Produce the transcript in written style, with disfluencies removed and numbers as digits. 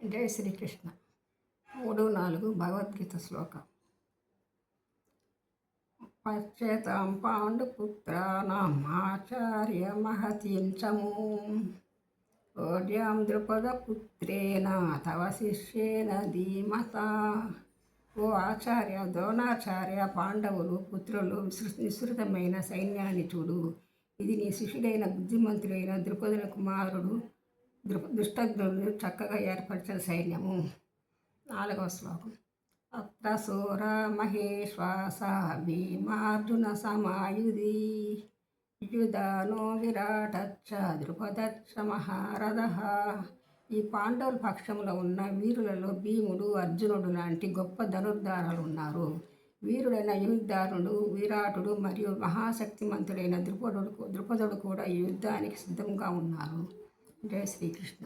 జై శ్రీకృష్ణ. 3-4 భగవద్గీత శ్లోకం. పశ్చేతాం పాండుపుత్రాణం ఆచార్య మహతీం చమూం ఓడ్యాం ద్రుపదపుత్రేణ తవ శిష్యేన ధీమతా. ఓ ఆచార్య, ద్రోణాచార్య పాండవులు పుత్రులు విస్తృతమైన సైన్యాన్ని చూడు. ఇది నీ శిష్యుడైన బుద్ధిమంతుడైన ద్రుపదుని కుమారుడు దుష్టజ్ఞుడు చక్కగా ఏర్పరిచిన సైన్యము. 4వ శ్లోకం. అత్ర శూర మహేశ్వాస భీమార్జున సమాయుధి యుధానో విరాటచ్చ ద్రుపదచ్చ మహారథః. ఈ పాండవుల పక్షంలో ఉన్న వీరులలో భీముడు, అర్జునుడు లాంటి గొప్ప ధనుర్ధారులు ఉన్నారు. వీరుడైన యుద్ధారుడు విరాటుడు మరియు మహాశక్తిమంతుడైన ద్రుపదుడు కూడా ఈ యుద్ధానికి సిద్ధంగా ఉన్నారు. జై శ్రీకృష్ణ.